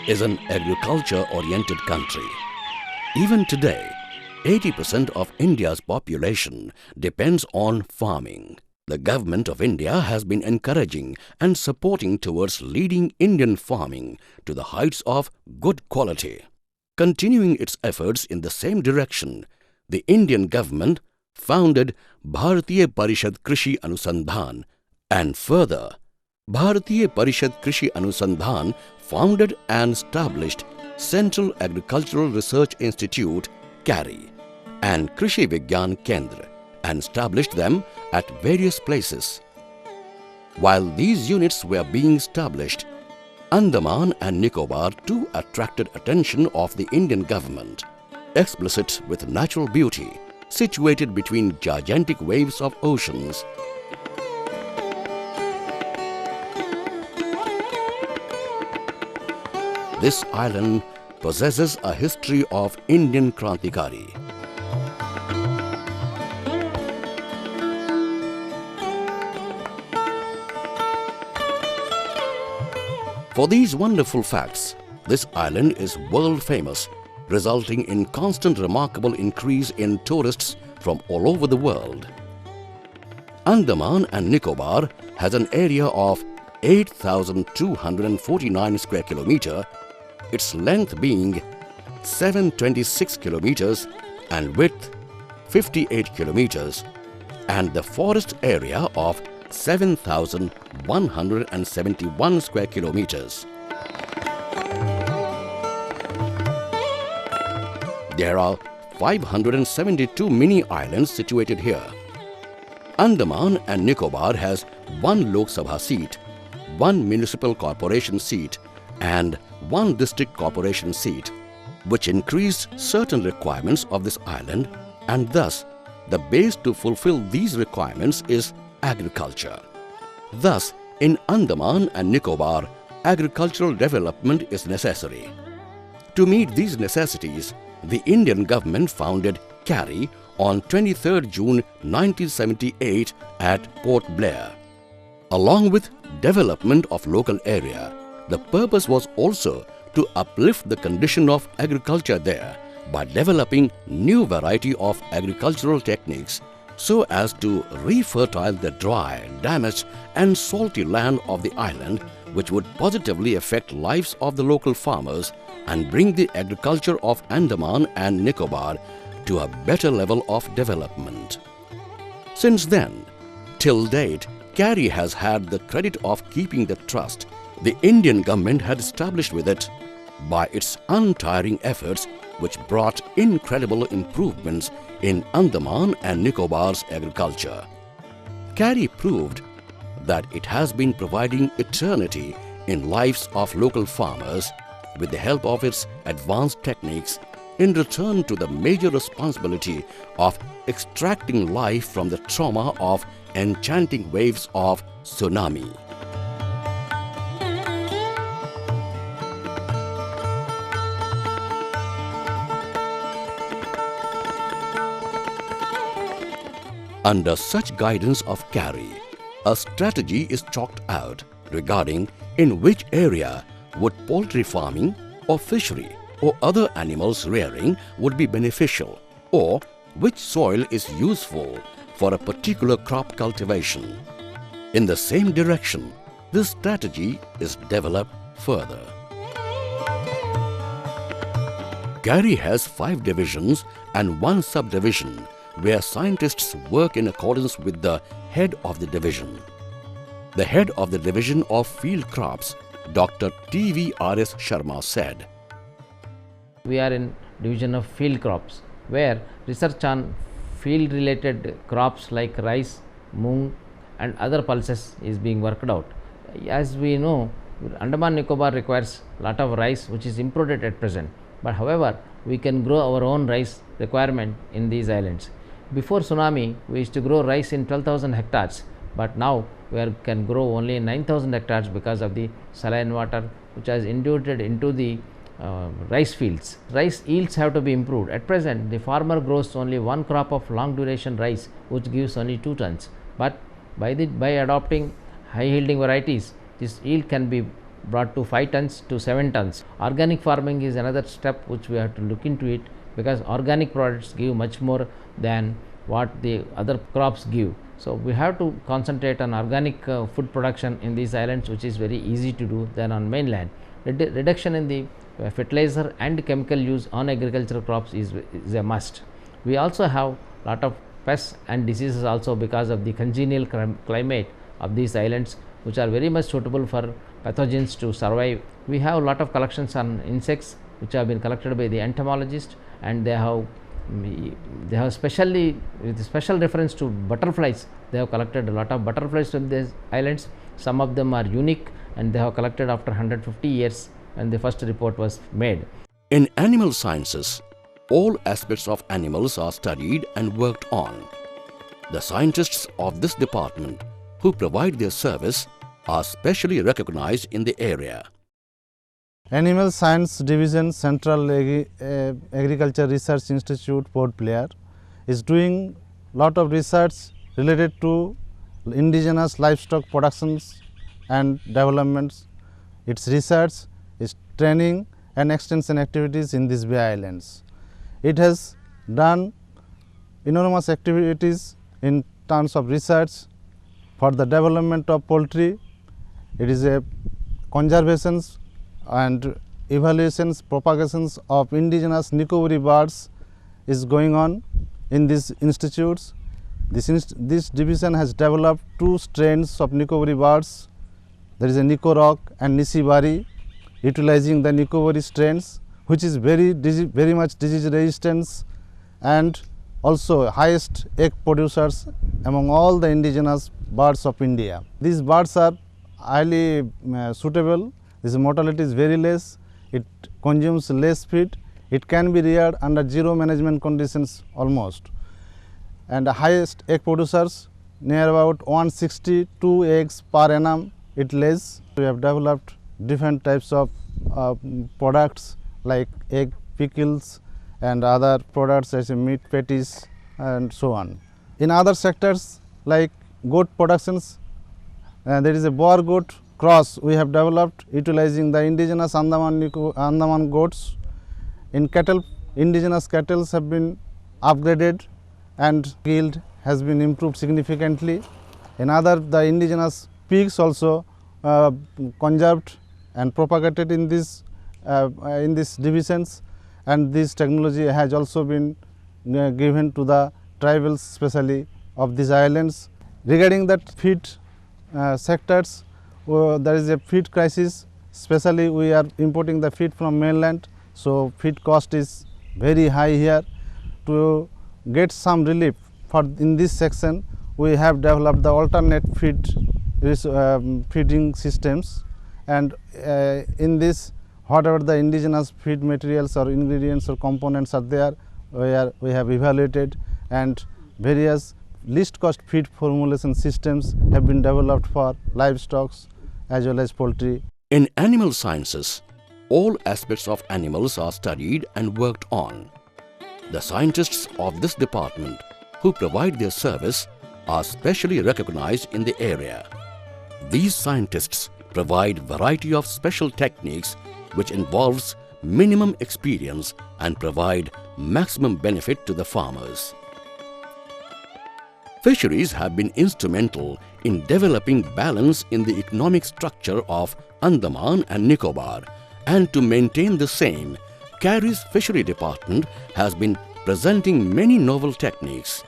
is an agriculture-oriented country. Even today, 80% of India's population depends on farming. The government of India has been encouraging and supporting towards leading Indian farming to the heights of good quality. Continuing its efforts in the same direction, the Indian government founded Bharatiya Parishad Krishi Anusandhan, and further, Bharatiya Parishad Krishi Anusandhan founded and established Central Agricultural Research Institute, CARI, and Krishi Vigyan Kendra, and established them at various places. While these units were being established, Andaman and Nicobar too attracted attention of the Indian government, explicit with natural beauty, situated between gigantic waves of oceans. This island possesses a history of Indian Krantikari. For these wonderful facts, this island is world famous, resulting in constant remarkable increase in tourists from all over the world. Andaman and Nicobar has an area of 8,249 square kilometer, its length being 726 kilometers and width 58 kilometers, and the forest area of 7,171 square kilometers. There are 572 mini islands situated here. Andaman and Nicobar has one Lok Sabha seat, one municipal corporation seat, and one district corporation seat, which increased certain requirements of this island, and thus the base to fulfill these requirements is agriculture. Thus, in Andaman and Nicobar, agricultural development is necessary. To meet these necessities, the Indian government founded CARI on 23rd June 1978 at Port Blair. Along with development of local area, the purpose was also to uplift the condition of agriculture there by developing new variety of agricultural techniques so as to refertile the dry, damaged and salty land of the island, which would positively affect lives of the local farmers and bring the agriculture of Andaman and Nicobar to a better level of development. Since then, till date, CARI has had the credit of keeping the trust the Indian government had established with it by its untiring efforts, which brought incredible improvements in Andaman and Nicobar's agriculture. CARI proved that it has been providing eternity in lives of local farmers with the help of its advanced techniques in return to the major responsibility of extracting life from the trauma of enchanting waves of tsunami. Under such guidance of CARI, a strategy is chalked out regarding in which area would poultry farming or fishery or other animals rearing would be beneficial, or which soil is useful for a particular crop cultivation. In the same direction, this strategy is developed further. CARI has 5 divisions and 1 subdivision where scientists work in accordance with the head of the division. The head of the division of field crops, Dr. T.V.R.S. Sharma said, "We are in division of field crops, where research on field related crops like rice, moong and other pulses is being worked out. As we know, Andaman Nicobar requires lot of rice which is imported at present, but however we can grow our own rice requirement in these islands. Before tsunami, we used to grow rice in 12,000 hectares, but now we can grow only 9,000 hectares because of the saline water which has induced into the rice fields. Rice yields have to be improved. At present, the farmer grows only one crop of long duration rice which gives only 2 tons, but by adopting high yielding varieties, this yield can be brought to 5 tons to 7 tons. Organic farming is another step which we have to look into it, because organic products give much more than what the other crops give. So we have to concentrate on organic food production in these islands, which is very easy to do than on mainland. Reduction in the fertilizer and chemical use on agricultural crops is a must. We also have lot of pests and diseases also because of the congenial climate of these islands, which are very much suitable for pathogens to survive. We have a lot of collections on insects which have been collected by the entomologist, and they have specially, with special reference to butterflies, they have collected a lot of butterflies from these islands. Some of them are unique, and they have collected after 150 years when the first report was made. In animal sciences, all aspects of animals are studied and worked on. The scientists of this department who provide their service are specially recognized in the area. Animal Science Division, Central Agriculture Research Institute, Port Blair, is doing lot of research related to indigenous livestock productions and developments. Its research, its training and extension activities in these Bay Islands. It has done enormous activities in terms of research for the development of poultry. It is a conservations and evaluations, propagations of indigenous Nicobari birds is going on in these institutes. This division has developed 2 strains of Nicobari birds. There is a Nicorock and Nisibari, utilizing the Nicobari strains, which is very much disease resistant and also highest egg producers among all the indigenous birds of India. These birds are highly suitable. This mortality is very less. It consumes less feed. It can be reared under zero management conditions almost. And the highest egg producers, near about 162 eggs per annum it lays. We have developed different types of products like egg pickles and other products as meat patties and so on. In other sectors like goat productions, there is a Boer goat cross we have developed utilizing the indigenous Andaman goats. In cattle, indigenous cattle have been upgraded and yield has been improved significantly. In other, the indigenous pigs also conserved and propagated in these divisions, and this technology has also been given to the tribals especially of these islands. Regarding that feed sectors, there is a feed crisis, especially we are importing the feed from mainland, so feed cost is very high here. To get some relief for in this section, we have developed the alternate feeding systems, and in this, whatever the indigenous feed materials or ingredients or components are there, we have evaluated, and various least cost feed formulation systems have been developed for livestock as well as poultry. In animal sciences, all aspects of animals are studied and worked on. The scientists of this department who provide their service are specially recognized in the area. These scientists provide variety of special techniques which involves minimum experience and provide maximum benefit to the farmers. Fisheries have been instrumental in developing balance in the economic structure of Andaman and Nicobar, and to maintain the same, CIARI's fishery department has been presenting many novel techniques.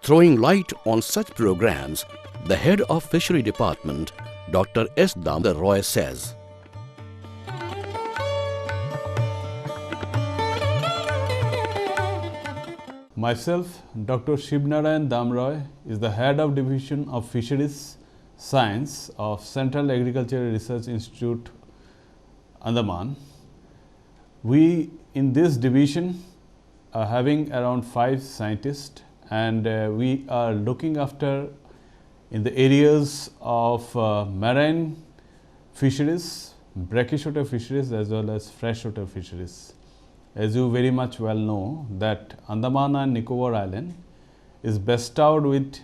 Throwing light on such programs, the head of fishery department, Dr. S. Damodar Roy says, Myself, Dr. Shivnarayan Damroy, is the head of Division of Fisheries Science of Central Agricultural Research Institute, Andaman. We in this division are having around 5 scientists, and we are looking after in the areas of marine fisheries, brackish-water fisheries as well as freshwater fisheries. As you very much well know that Andaman and Nicobar Island is bestowed with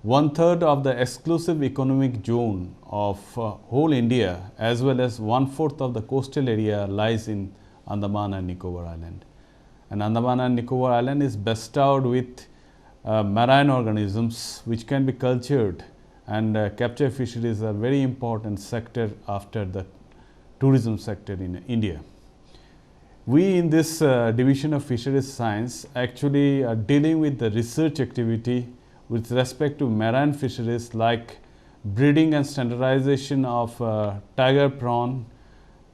1/3 of the exclusive economic zone of whole India, as well as 1/4 of the coastal area lies in Andaman and Nicobar Island. And Andaman and Nicobar Island is bestowed with marine organisms which can be cultured, and capture fisheries are very important sector after the tourism sector in India. We in this division of fisheries science actually are dealing with the research activity with respect to marine fisheries like breeding and standardization of tiger prawn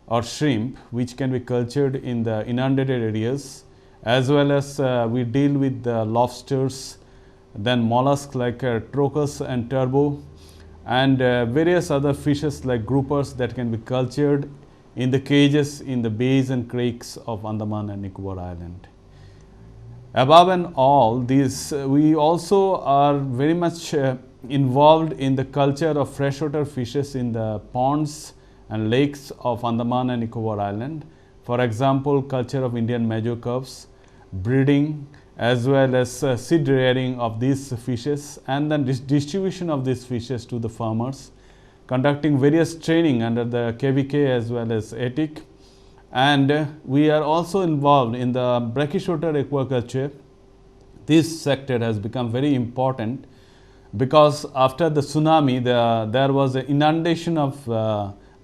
or shrimp, which can be cultured in the inundated areas, as well as we deal with the lobsters, then mollusks like trochus and turbo, and various other fishes like groupers that can be cultured in the cages in the bays and creeks of Andaman and Nicobar Island. Above and all these, we also are very much involved in the culture of freshwater fishes in the ponds and lakes of Andaman and Nicobar Island. For example, culture of Indian major curves, breeding, as well as seed rearing of these fishes, and then distribution of these fishes to the farmers, conducting various training under the KVK as well as ATIC. And we are also involved in the brachyshorter aquaculture. This sector has become very important because after the tsunami, there was an inundation of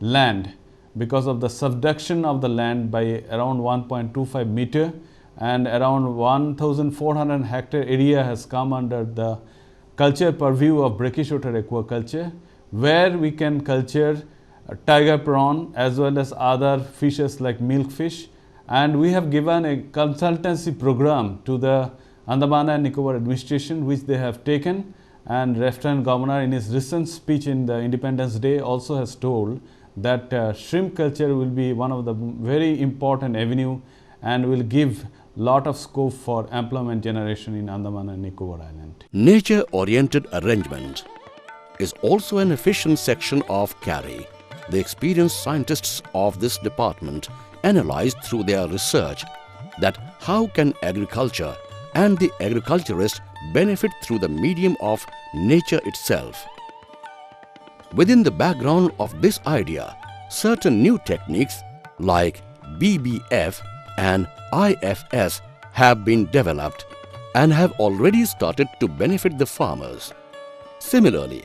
land because of the subduction of the land by around 1.25 meter, and around 1,400 hectare area has come under the culture purview of brachyshorter aquaculture, where we can culture tiger prawn as well as other fishes like milkfish. And we have given a consultancy program to the Andaman and Nicobar administration, which they have taken, and Lieutenant Governor in his recent speech in the Independence Day also has told that shrimp culture will be one of the very important avenue and will give lot of scope for employment generation in Andaman and Nicobar Island. Nature-oriented arrangement is also an efficient section of CARI. The experienced scientists of this department analyzed through their research that how can agriculture and the agriculturist benefit through the medium of nature itself. Within the background of this idea, certain new techniques like BBF and IFS have been developed and have already started to benefit the farmers. Similarly,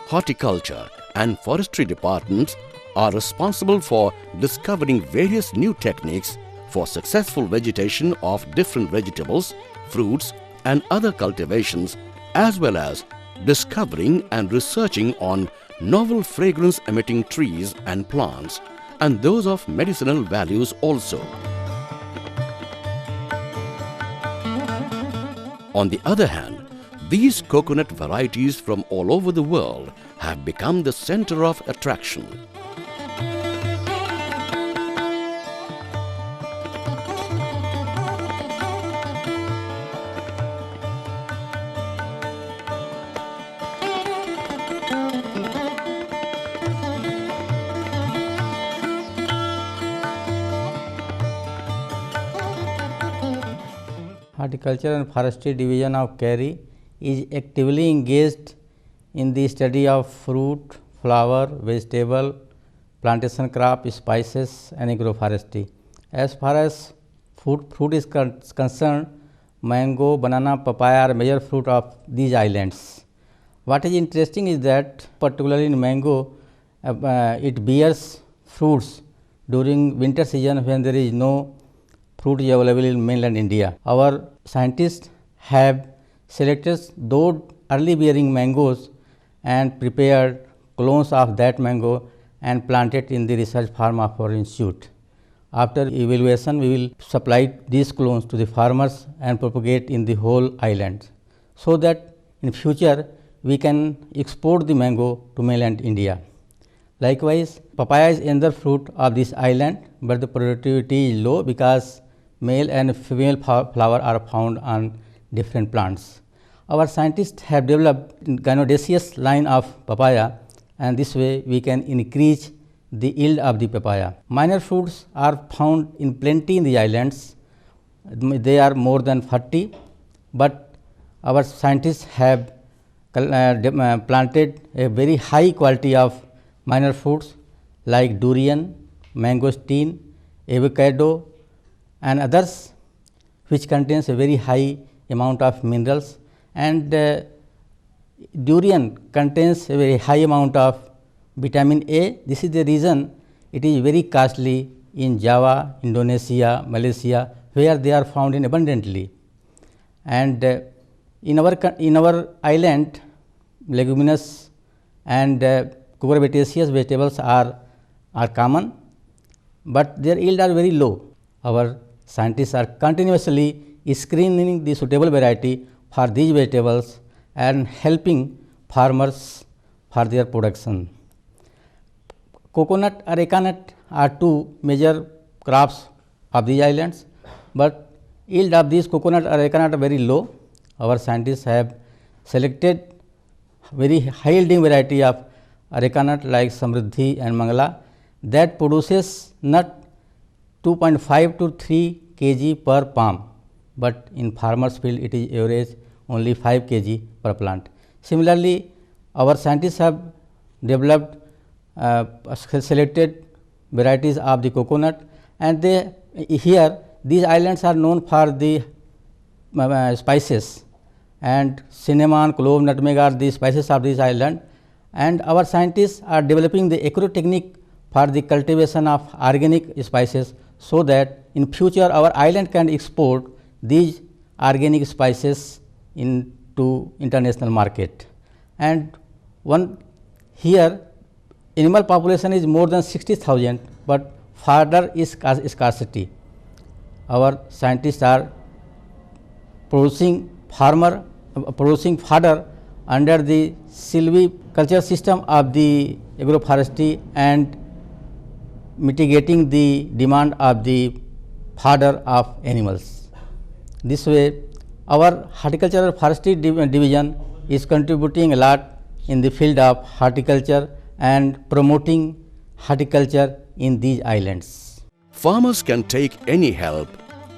horticulture and forestry departments are responsible for discovering various new techniques for successful vegetation of different vegetables, fruits and other cultivations, as well as discovering and researching on novel fragrance emitting trees and plants, and those of medicinal values also. On the other hand, these coconut varieties from all over the world have become the center of attraction. Horticulture and Forestry Division of CARI is actively engaged in the study of fruit, flower, vegetable, plantation crop, spices and agroforestry. As far as fruit is concerned, mango, banana, papaya are major fruit of these islands. What is interesting is that particularly in mango, it bears fruits during winter season when there is no fruit is available in mainland India. Our scientists have selected those early bearing mangoes and prepared clones of that mango and planted in the research farm of our institute. After evaluation, we will supply these clones to the farmers and propagate in the whole island, so that in future we can export the mango to mainland India. Likewise, papaya is another fruit of this island, but the productivity is low because male and female flower are found on different plants. Our scientists have developed gynodaceous line of papaya, and this way we can increase the yield of the papaya. Minor fruits are found in plenty in the islands. They are more than 40, but our scientists have planted a very high quality of minor fruits like durian, mangosteen, avocado and others which contains a very high amount of minerals, and durian contains a very high amount of vitamin A. This is the reason it is very costly in Java, Indonesia, Malaysia, where they are found in abundantly. And in our island, leguminous and cucurbitaceous vegetables are common, but their yield are very low. Our scientists are continuously screening the suitable variety for these vegetables and helping farmers for their production. Coconut, areca nut are two major crops of these islands, but yield of these coconut or areca nut are very low. Our scientists have selected very high yielding variety of areca nut like Samriddhi and Mangala that produces nut 2.5 to 3 kg per palm, but in farmers field it is average only 5 kg per plant. Similarly, our scientists have developed selected varieties of the coconut, and here these islands are known for the spices, and cinnamon, clove, nutmeg are the spices of this island, and our scientists are developing the agro technique for the cultivation of organic spices, so that in future our island can export these organic spices into international market. And one here animal population is more than 60,000, but fodder is scarcity. Our scientists are producing fodder under the silviculture system of the agroforestry and mitigating the demand of the fodder of animals. This way, our horticultural forestry division is contributing a lot in the field of horticulture and promoting horticulture in these islands. Farmers can take any help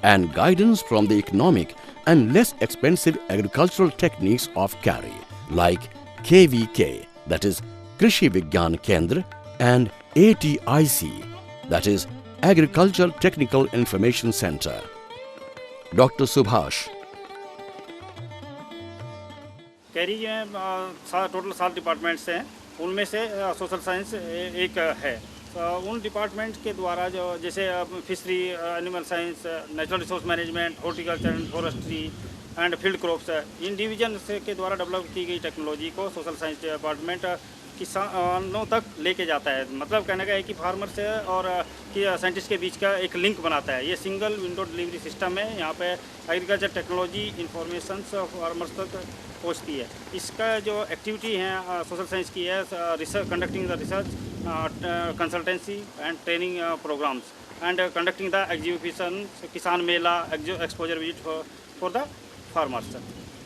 and guidance from the economic and less expensive agricultural techniques of CARI, like KVK, that is Krishi Vigyan Kendra, and ATIC, that is Agriculture Technical Information Center. Dr. Subhash. Carry जो है total 7 departments हैं, उनमें से social science एक है। उन department के द्वारा जो जैसे fishery, animal science, natural resource management, horticulture and forestry and field crops, in division के द्वारा डेवलप की गई टेक्नोलॉजी को सोशल साइंस डिपार्टमेंट किसानों तक लेके जाता है। मतलब कहने का है कि फार्मर से और साइंटिस्ट के बीच का एक लिंक बनाता है। ये सिंगल विंडो डिलीवरी सिस्टम है। यहाँ पे एग्रीकल्चर टेक्नोलॉजी इंफॉर्मेशन फार्मर्स तक पहुँचती है। इसका जो एक्टिविटी है सोशल साइंस की है, research, conducting the research, consultancy and training programs and conducting the exhibition, किसान मेला, exposure visit for the farmers.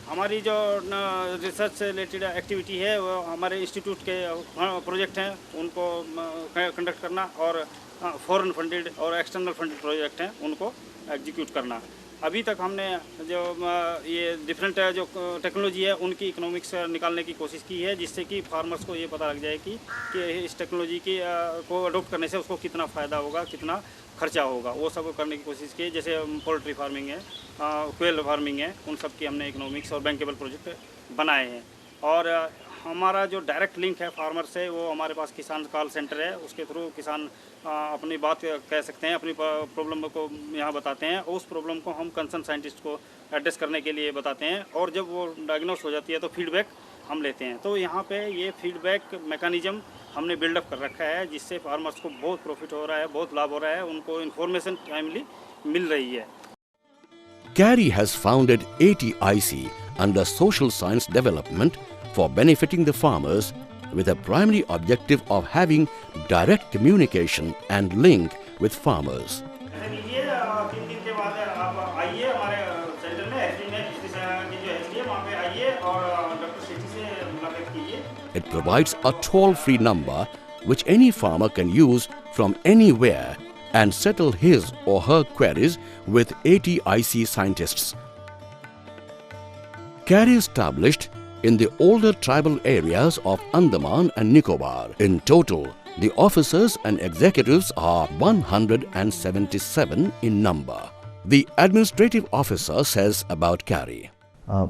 हमारी जो रिसर्च से रिलेटेड एक्टिविटी है वो हमारे इंस्टीट्यूट के प्रोजेक्ट हैं, उनको कंडक्ट करना, और फॉरेन फंडेड और एक्सटर्नल फंडेड प्रोजेक्ट हैं, उनको एग्जीक्यूट करना। अभी तक हमने जो ये डिफरेंट जो टेक्नोलॉजी है उनकी इकोनॉमिक्स निकालने की कोशिश की है, जिससे कि फार्मर्स को ये पता लग जाए कि इस टेक्नोलॉजी की को अडोप्ट करने से उसको कितना फ़ायदा होगा, कितना खर्चा होगा, वो सब करने की कोशिश की। जैसे पोल्ट्री फार्मिंग है, क्वेल फार्मिंग है, उन सब की हमने इकोनॉमिक्स और बैंकेबल प्रोजेक्ट बनाए हैं। और हमारा जो डायरेक्ट लिंक है फार्मर से, वो हमारे पास किसान कॉल सेंटर है, उसके थ्रू किसान अपनी बात कह सकते हैं, अपनी प्रॉब्लम को यहाँ बताते हैं, उस प्रॉब्लम को हम कंसर्न साइंटिस्ट को एड्रेस करने के लिए बताते हैं, और जब वो डायग्नोस हो जाती है तो फीडबैक हम लेते हैं। तो यहाँ पे ये फीडबैक मैकेनिज्म हमने बिल्डअप कर रखा है, जिससे फार्मर्स को बहुत प्रॉफिट हो रहा है, बहुत लाभ हो रहा है, उनको इन्फॉर्मेशन टाइमली मिल रही है। CARI has founded ATIC under Social Science Development for benefiting the farmers, with a primary objective of having direct communication and link with farmers. It provides a toll-free number which any farmer can use from anywhere and settle his or her queries with ATIC scientists. CARI established in the older tribal areas of Andaman and Nicobar. In total, the officers and executives are 177 in number. The administrative officer says about CIARI.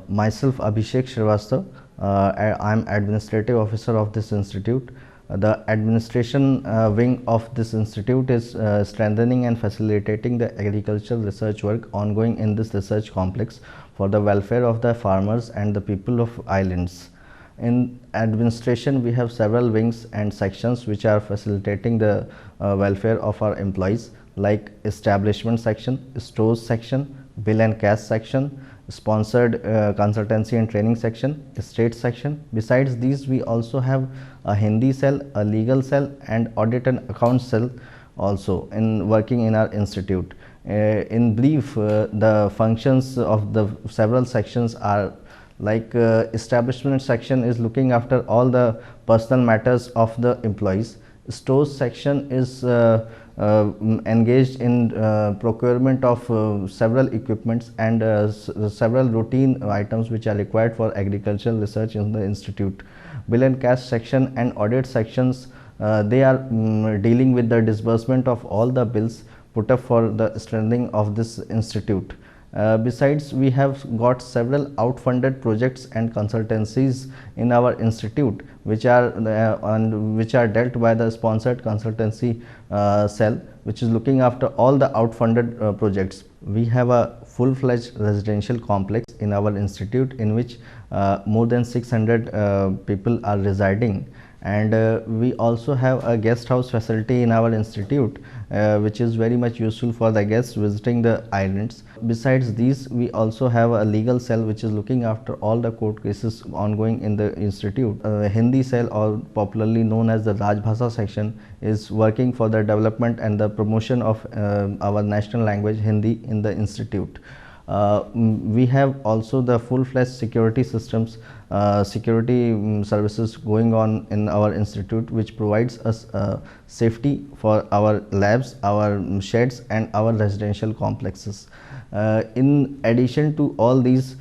Myself Abhishek Shrivastava, I am administrative officer of this institute. The administration wing of this institute is strengthening and facilitating the agricultural research work ongoing in this research complex for the welfare of the farmers and the people of islands. In administration, we have several wings and sections which are facilitating the welfare of our employees, like establishment section, stores section, bill and cash section, sponsored consultancy and training section, state section. Besides these, we also have a Hindi cell, a legal cell and audit and account cell also in working in our institute. In brief, the functions of the several sections are like establishment section is looking after all the personal matters of the employees. Stores section is engaged in procurement of several equipments and several routine items which are required for agricultural research in the institute. Bill and cash section and audit sections, they are dealing with the disbursement of all the bills put up for the strengthening of this institute. Besides, we have got several outfunded projects and consultancies in our institute which are dealt by the sponsored consultancy cell, which is looking after all the outfunded projects. We have a full-fledged residential complex in our institute in which more than 600 people are residing, and we also have a guest house facility in our institute which is very much useful for the guests visiting the islands. Besides these, we also have a legal cell which is looking after all the court cases ongoing in the institute. Hindi cell, or popularly known as the Rajbhasha section, is working for the development and the promotion of our national language Hindi in the institute. We have also the full-fledged security systems, security services going on in our institute, which provides us safety for our labs, our sheds and our residential complexes. In addition to all these,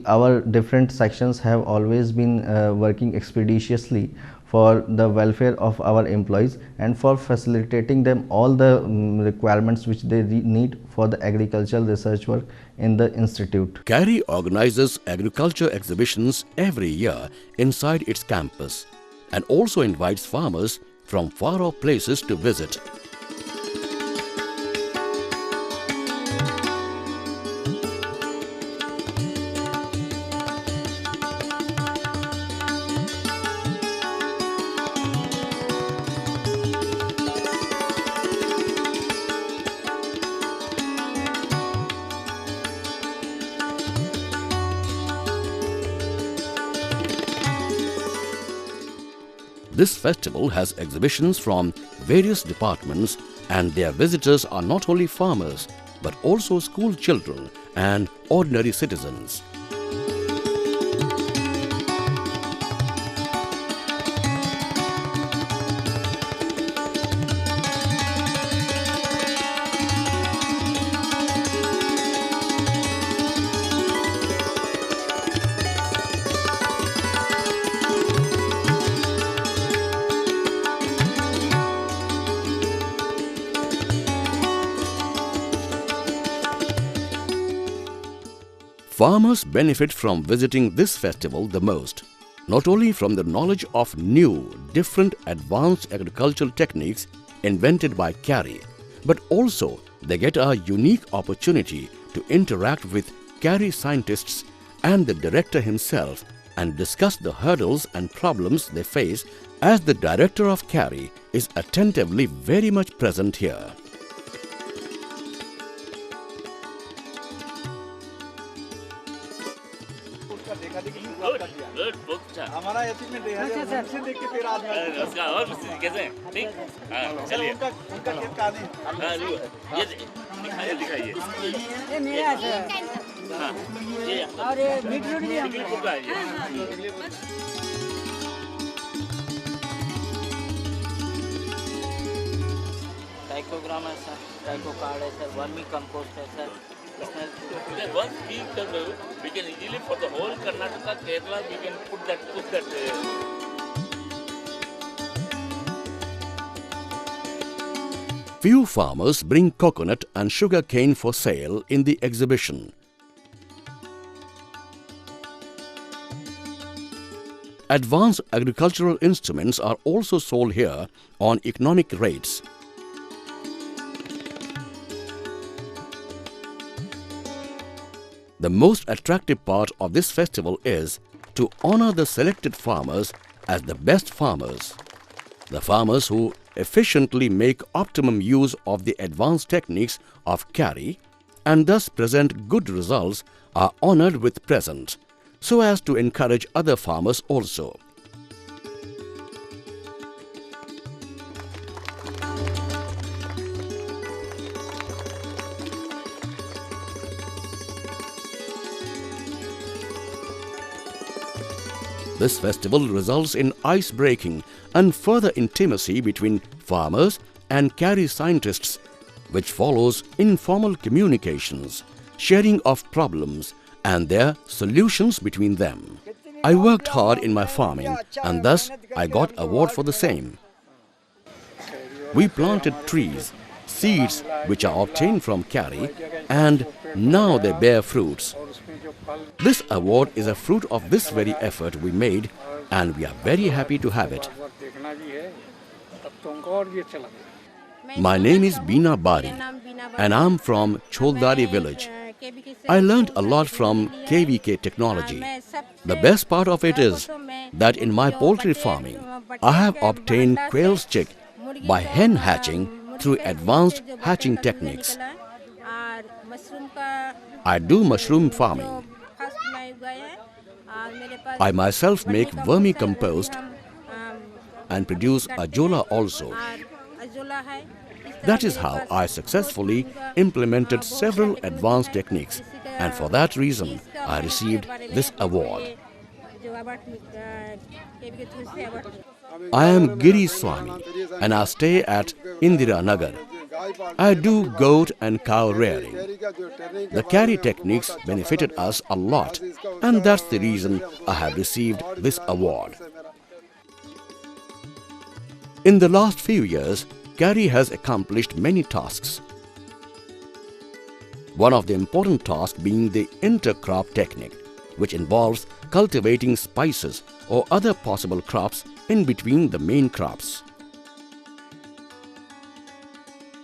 our different sections have always been working expeditiously for the welfare of our employees and for facilitating them all the requirements which they need for the agricultural research work in the institute. CIARI organizes agriculture exhibitions every year inside its campus and also invites farmers from far-off places to visit. This festival has exhibitions from various departments, and their visitors are not only farmers but also school children and ordinary citizens. Farmers benefit from visiting this festival the most, not only from the knowledge of new, different advanced agricultural techniques invented by CIARI, but also they get a unique opportunity to interact with CIARI scientists and the director himself and discuss the hurdles and problems they face, as the director of CIARI is attentively very much present here. Good बहुत अच्छा हमारा ethic में देखा जाए से देख के फिर आज उसका और कैसे ठीक हां चलिए उनका खेत कहां है हां ये दिखाइए ये मेरा है हां ये और ये बीटरूट भी हम का है टाइकोग्राम है सर टाइको कार्ड है सर वर्मी कंपोस्ट है sir Because once we can easily for the whole Karnataka, Kerala, we can put that. Few farmers bring coconut and sugar cane for sale in the exhibition. Advanced agricultural instruments are also sold here on economic rates. The most attractive part of this festival is to honor the selected farmers as the best farmers. The farmers who efficiently make optimum use of the advanced techniques of CIARI and thus present good results are honored with presents, so as to encourage other farmers also. This festival results in ice-breaking and further intimacy between farmers and CIARI scientists, which follows informal communications, sharing of problems and their solutions between them. I worked hard in my farming and thus I got award for the same. We planted trees, seeds which are obtained from CIARI, and now they bear fruits. This award is a fruit of this very effort we made, and we are very happy to have it. My name is Beena Bari and I am from Choldari village. I learned a lot from KVK technology. The best part of it is that in my poultry farming, I have obtained quail's chick by hen hatching through advanced hatching techniques. I do mushroom farming. I myself make vermicompost and produce ajola also. That is how I successfully implemented several advanced techniques, and for that reason I received this award. I am Giri Swami and I stay at Indira Nagar. I do goat and cow rearing. The CIARI techniques benefited us a lot, and that's the reason I have received this award. In the last few years, CIARI has accomplished many tasks. One of the important tasks being the intercrop technique, which involves cultivating spices or other possible crops in between the main crops.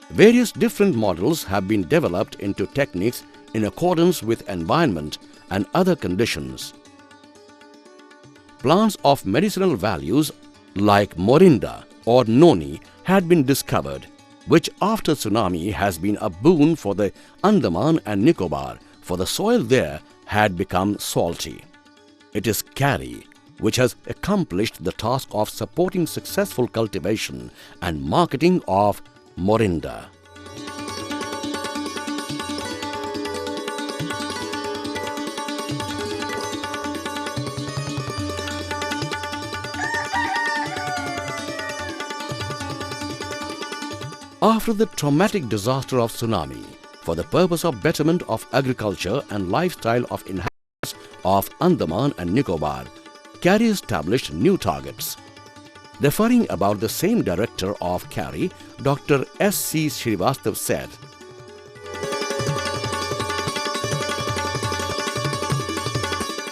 Various different models have been developed into techniques in accordance with environment and other conditions. Plants of medicinal values like morinda or noni had been discovered, which after tsunami has been a boon for the Andaman and Nicobar, for the soil there had become salty. It is CIARI which has accomplished the task of supporting successful cultivation and marketing of morinda. After the traumatic disaster of tsunami, for the purpose of betterment of agriculture and lifestyle of inhabitants of Andaman and Nicobar, CIARI established new targets. Referring about the same director of CIARI, Dr. S.C. Srivastav said,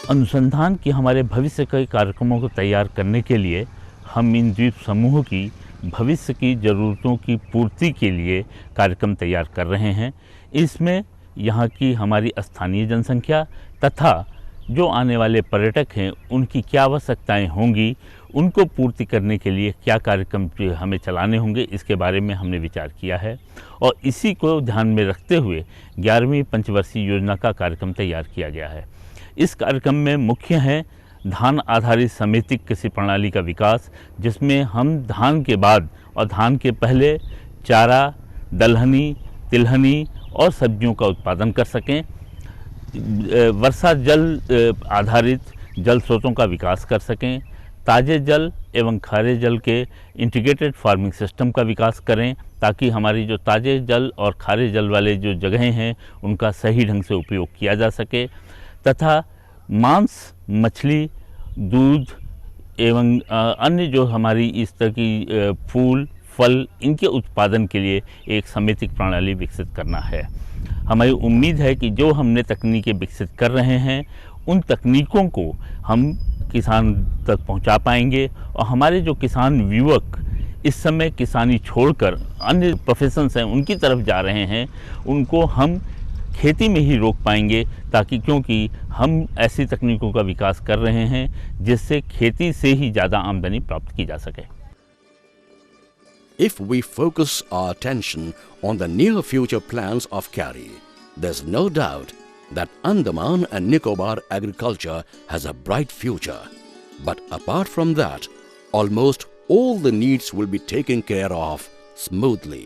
अनुसंधान की हमारे भविष्य के कार्यक्रमों को तैयार करने के लिए हम इन द्वीप समूहों की भविष्य की ज़रूरतों की पूर्ति के लिए कार्यक्रम तैयार कर रहे हैं। इसमें यहाँ की हमारी स्थानीय जनसंख्या तथा जो आने वाले पर्यटक हैं उनकी क्या आवश्यकताएं होंगी, उनको पूर्ति करने के लिए क्या कार्यक्रम हमें चलाने होंगे, इसके बारे में हमने विचार किया है और इसी को ध्यान में रखते हुए 11वीं पंचवर्षीय योजना का कार्यक्रम तैयार किया गया है। इस कार्यक्रम में मुख्य है धान आधारित समेतिक कृषि प्रणाली का विकास, जिसमें हम धान के बाद और धान के पहले चारा, दलहनी, तिलहनी और सब्जियों का उत्पादन कर सकें, वर्षा जल आधारित जल स्रोतों का विकास कर सकें, ताज़े जल एवं खारे जल के इंटीग्रेटेड फार्मिंग सिस्टम का विकास करें, ताकि हमारी जो ताज़े जल और खारे जल वाले जो जगहें हैं उनका सही ढंग से उपयोग किया जा सके, तथा मांस, मछली, दूध एवं अन्य जो हमारी इस तरह की फूल, फल, इनके उत्पादन के लिए एक समेकित प्रणाली विकसित करना है। हमारी उम्मीद है कि जो हमने तकनीकें विकसित कर रहे हैं उन तकनीकों को हम किसान तक पहुंचा पाएंगे, और हमारे जो किसान युवक इस समय किसानी छोड़कर अन्य प्रोफेशंस हैं उनकी तरफ जा रहे हैं, उनको हम खेती में ही रोक पाएंगे, ताकि क्योंकि हम ऐसी तकनीकों का विकास कर रहे हैं जिससे खेती से ही ज़्यादा आमदनी प्राप्त की जा सके। If we focus our attention on the near future plans of CIARI, there's no doubt that Andaman and Nicobar agriculture has a bright future. But apart from that, almost all the needs will be taken care of smoothly.